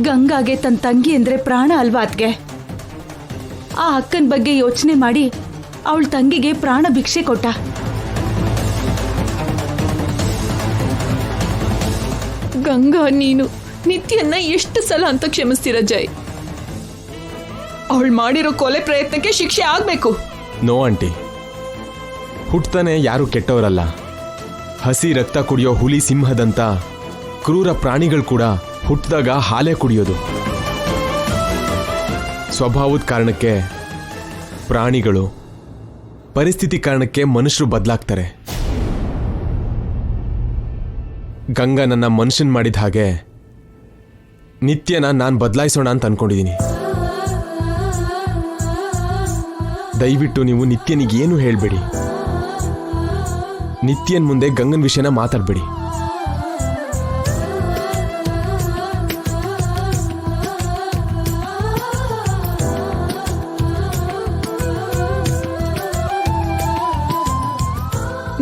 ಗಂಗಾಗೆ ತನ್ನ ತಂಗಿ ಅಂದ್ರೆ ಪ್ರಾಣ ಅಲ್ವಾ ಅದ್ಗೆ? ಆ ಅಕ್ಕನ ಬಗ್ಗೆ ಯೋಚನೆ ಮಾಡಿ ಅವಳ ತಂಗಿಗೆ ಪ್ರಾಣ ಭಿಕ್ಷೆ ಕೊಟ್ಟ. ಗಂಗಾ, ನೀನು ನಿತ್ಯನ್ನ ಎಷ್ಟು ಸಲ ಅಂತ ಕ್ಷಮಿಸ್ತೀರ ಜೈ? ಅವಳು ಮಾಡಿರೋ ಕೊಲೆ ಪ್ರಯತ್ನಕ್ಕೆ ಶಿಕ್ಷೆ ಆಗ್ಬೇಕು. ನೋ ಆಂಟಿ, ಹುಟ್ಟತಾನೆ ಯಾರು ಕೆಟ್ಟವರಲ್ಲ. ಹಸಿ ರಕ್ತ ಕುಡಿಯೋ ಹುಲಿ ಸಿಂಹದಂತ ಕ್ರೂರ ಪ್ರಾಣಿಗಳು ಕೂಡ ಹುಟ್ಟಿದಾಗ ಹಾಲೇ ಕುಡಿಯೋದು. ಸ್ವಭಾವದ ಕಾರಣಕ್ಕೆ ಪ್ರಾಣಿಗಳು, ಪರಿಸ್ಥಿತಿ ಕಾರಣಕ್ಕೆ ಮನುಷ್ಯರು ಬದಲಾಗ್ತಾರೆ. ಗಂಗಾ ನನ್ನ ಮನುಷ್ಯನ್ ಮಾಡಿದ ಹಾಗೆ ನಿತ್ಯನ ನಾನು ಬದಲಾಯಿಸೋಣ ಅಂತ ಅನ್ಕೊಂಡಿದ್ದೀನಿ. ದಯವಿಟ್ಟು ನೀವು ನಿತ್ಯನಿಗೇನು ಹೇಳಬೇಡಿ. ನಿತ್ಯನ್ ಮುಂದೆ ಗಂಗನ್ ವಿಷಯನ ಮಾತಾಡಬೇಡಿ.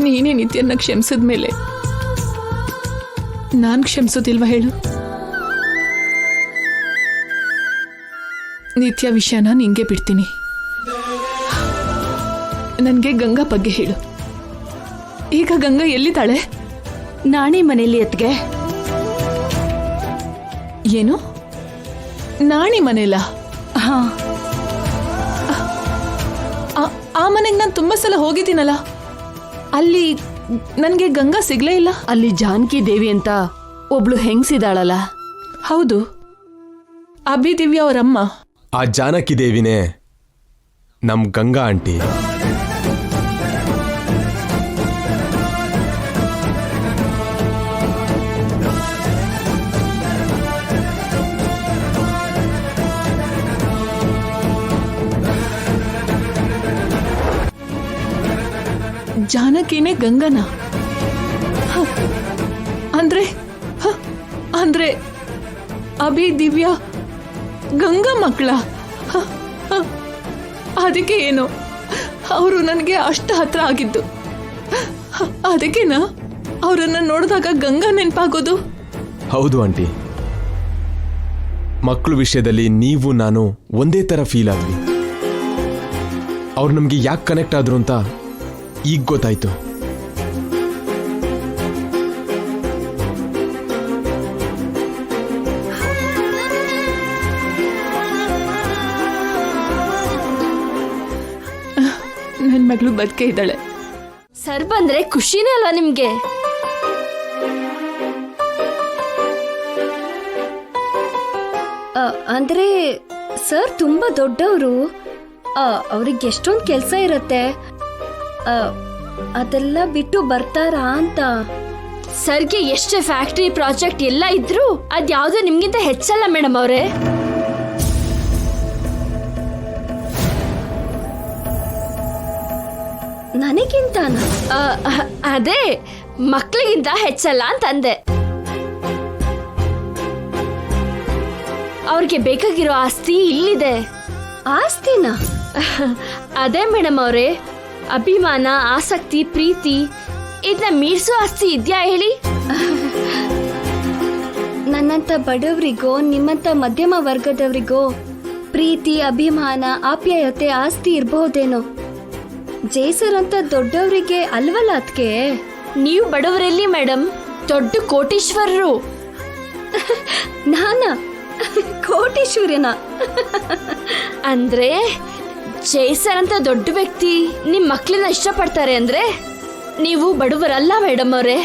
ನೀನೇ ನಿತ್ಯನ್ನ ಕ್ಷಮಿಸಿದ್ಮೇಲೆ ನಾನು ಕ್ಷಮಿಸೋದಿಲ್ವಾ ಹೇಳು? ನಿತ್ಯ ವಿಷಯನ ನಿಂಗೆ ಬಿಡ್ತೀನಿ. ನನಗೆ ಗಂಗಾ ಬಗ್ಗೆ ಹೇಳು. ಈಗ ಗಂಗಾ ಎಲ್ಲಿದ್ದಾಳೆ? ನಾಣಿ ಮನೆಯಲ್ಲಿ ಅತ್ಗೆ. ಏನು? ನಾಣಿ ಮನೆಯಲ್ಲ? ಹಾ, ಆ ಮನೆಗೆ ನಾನು ತುಂಬಾ ಸಲ ಹೋಗಿದ್ದೀನಲ್ಲ, ಅಲ್ಲಿ ನನಗೆ ಗಂಗಾ ಸಿಗ್ಲೇ ಇಲ್ಲ. ಅಲ್ಲಿ ಜಾನಕಿ ದೇವಿ ಅಂತ ಒಬ್ಳು ಹೆಂಗ್ಸಿದಾಳಲ್ಲ? ಹೌದು, ಅಭಿ ದಿವ್ಯಾ ಅವರಮ್ಮ. ಆ ಜಾನಕಿ ದೇವಿನೇ ನಮ್ ಗಂಗಾ ಆಂಟಿ. ಜಾನಕಿನೇ ಗಂಗನ? ಅಂದ್ರೆ ಅಭಿ ದಿವ್ಯಾ ಗಂಗಾ ಮಕ್ಕಳ? ಅದಕ್ಕೆ ಏನು ಅವರು ನನಗೆ ಅಷ್ಟು ಹತ್ರ ಆಗಿದ್ದು? ಅದಕ್ಕೆನಾ ಅವರನ್ನ ನೋಡಿದಾಗ ಗಂಗಾ ನೆನಪಾಗೋದು? ಹೌದು ಆಂಟಿ, ಮಕ್ಕಳು ವಿಷಯದಲ್ಲಿ ನೀವು ನಾನು ಒಂದೇ ತರ ಫೀಲ್ ಆದ್ವಿ. ಅವ್ರು ನಮ್ಗೆ ಯಾಕೆ ಕನೆಕ್ಟ್ ಆದ್ರು ಅಂತ ಈಗ ಗೊತ್ತಾಯ್ತು. ನನ್ನ ಮಗಳು ಬದುಕೆ ಇದ್ದಾಳೆ. ಸರ್ ಬಂದ್ರೆ ಖುಷಿನೇ ಅಲ್ವಾ ನಿಮ್ಗೆ? ಅಂದ್ರೆ ಸರ್ ತುಂಬಾ ದೊಡ್ಡವರು, ಅವ್ರಿಗೆ ಎಷ್ಟೊಂದು ಕೆಲಸ ಇರತ್ತೆ, ಅದೆಲ್ಲ ಬಿಟ್ಟು ಬರ್ತಾರಾ ಅಂತ. ಸರ್ಗೆ ಎಷ್ಟೇ ಫ್ಯಾಕ್ಟ್ರಿ ಪ್ರಾಜೆಕ್ಟ್ ಎಲ್ಲ ಇದ್ರು ಅದ್ಯಾವುದು ನಿಮ್ಗಿಂತ ಹೆಚ್ಚಲ್ಲ ಮೇಡಮ್ ಅವರೇ. ನನಗಿಂತ ಅದೇ ಮಕ್ಳಿಗಿಂತ ಹೆಚ್ಚಲ್ಲ ಅಂತಂದೆ. ಅವ್ರಿಗೆ ಬೇಕಾಗಿರೋ ಆಸ್ತಿ ಇಲ್ಲಿದೆ. ಆಸ್ತಿನ? ಅದೇ ಮೇಡಮ್ ಅವರೇ, ಅಭಿಮಾನ, ಆಸಕ್ತಿ, ಪ್ರೀತಿ ಇದನ್ನ ಮೀರ್ಸೋ ಆಸ್ತಿ ಇದ್ಯಾ ಹೇಳಿ? ನನ್ನಂತ ಬಡವರಿಗೋ ನಿಮ್ಮಂತ ಮಧ್ಯಮ ವರ್ಗದವರಿಗೋ ಪ್ರೀತಿ, ಅಭಿಮಾನ, ಆಪ್ಯಾಯತೆ, ಆಸ್ತಿ ಇರಬಹುದೇನೋ. ಜೈಸರ್ ಅಂತ ದೊಡ್ಡವರಿಗೆ ಅಲ್ವಲ್ಲ ಅದಕ್ಕೆ. ನೀವು ಬಡವರಲ್ಲಿ ಮೇಡಮ್, ದೊಡ್ಡ ಕೋಟೀಶ್ವರರು. ನಾನ ಕೋಟೀಶ್ವರನ? ಅಂದ್ರೆ ಜೈಸರ್ ಅಂತ ದೊಡ್ಡ ವ್ಯಕ್ತಿ ನಿಮ್ ಮಕ್ಳನ್ನ ಇಷ್ಟಪಡ್ತಾರೆ ಅಂದ್ರೆ ನೀವು ಬಡವರಲ್ಲ ಮೇಡಮ್ ಅವರೇ.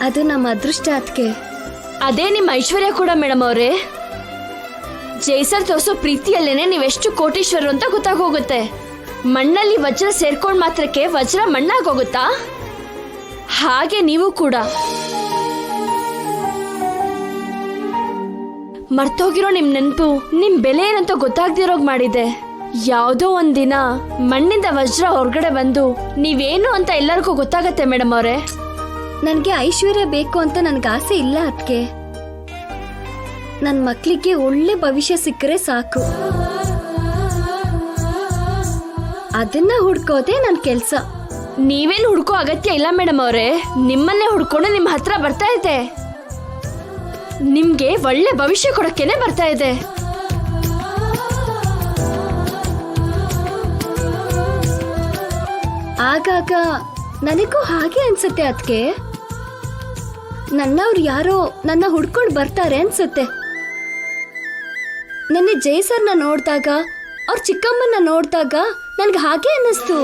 ಅದು ನಮ್ಮ ಅದೃಷ್ಟ ಅದಕ್ಕೆ. ಅದೇ ನಿಮ್ಮ ಐಶ್ವರ್ಯ ಕೂಡ ಮೇಡಮ್ ಅವರೇ. ಜೈಸರ್ ತೋರ್ಸೋ ಪ್ರೀತಿಯಲ್ಲೇನೆ ನೀವೆಷ್ಟು ಕೋಟೀಶ್ವರರು ಅಂತ ಗೊತ್ತಾಗೋಗುತ್ತೆ. ಮಣ್ಣಲ್ಲಿ ವಜ್ರ ಸೇರ್ಕೊಂಡ್ ಮಾತ್ರಕ್ಕೆ ವಜ್ರ ಮಣ್ಣಾಗೋಗುತ್ತಾ? ಹಾಗೆ ನೀವು ಕೂಡ ಮರ್ತೋಗಿರೋ ನಿಮ್ ನೆನಪು ನಿಮ್ ಬೆಲೆ ಏನಂತ ಗೊತ್ತಾಗ್ದಿರೋಗ್ ಮಾಡಿದೆ. ಯಾವುದೋ ಒಂದಿನ ಮಣ್ಣಿಂದ ವಜ್ರ ಹೊರಗಡೆ ಬಂದು ನೀವೇನು ಅಂತ ಎಲ್ಲರಿಗೂ ಗೊತ್ತಾಗತ್ತೆ ಮೇಡಮ್ ಅವರೇ. ನನ್ಗೆ ಐಶ್ವರ್ಯ ಬೇಕು ಅಂತ ನನ್ಗೆ ಆಸೆ ಇಲ್ಲ ಅದಕ್ಕೆ. ನನ್ ಮಕ್ಳಿಗೆ ಒಳ್ಳೆ ಭವಿಷ್ಯ ಸಿಕ್ಕರೆ ಸಾಕು. ಅದನ್ನ ಹುಡ್ಕೋದೆ ನನ್ ಕೆಲ್ಸ. ನೀವೇನು ಹುಡ್ಕೋ ಅಗತ್ಯ ಇಲ್ಲ ಮೇಡಮ್ ಅವರೇ, ನಿಮ್ಮನ್ನೇ ಹುಡ್ಕೊಂಡು ನಿಮ್ ಹತ್ರ ಬರ್ತಾ ಇದೆ. ನಿಮ್ಗೆ ಒಳ್ಳೆ ಭವಿಷ್ಯ ಕೊಡಕ್ಕೇನೆ ಬರ್ತಾ ಇದೆ. ಆಗಾಗ ನನಗೂ ಹಾಗೆ ಅನ್ಸುತ್ತೆ ಅದಕ್ಕೆ. ನನ್ನವ್ರು ಯಾರೋ ನನ್ನ ಹುಡ್ಕೊಂಡು ಬರ್ತಾರೆ ಅನ್ಸುತ್ತೆ. ನೆನ್ನೆ ಜೈ ಸರ್ನ ನೋಡಿದಾಗ ಅವ್ರ ಚಿಕ್ಕಮ್ಮನ ನೋಡಿದಾಗ ನನ್ಗೆ ಹಾಗೆ ಅನ್ನಿಸ್ತು.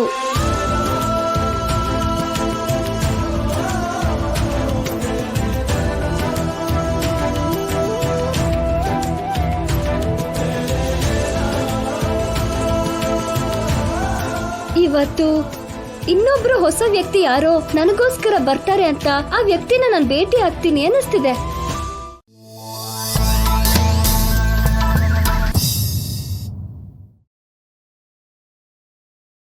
ಇವತ್ತು ಇನ್ನೊಬ್ರು ಹೊಸ ವ್ಯಕ್ತಿ ಯಾರೋ ನನಗೋಸ್ಕರ ಬರ್ತಾರೆ ಅಂತ ಆ ವ್ಯಕ್ತಿನ ನಾನು ಭೇಟಿ ಆಗ್ತೀನಿ ಅನ್ನಿಸ್ತಿದೆ.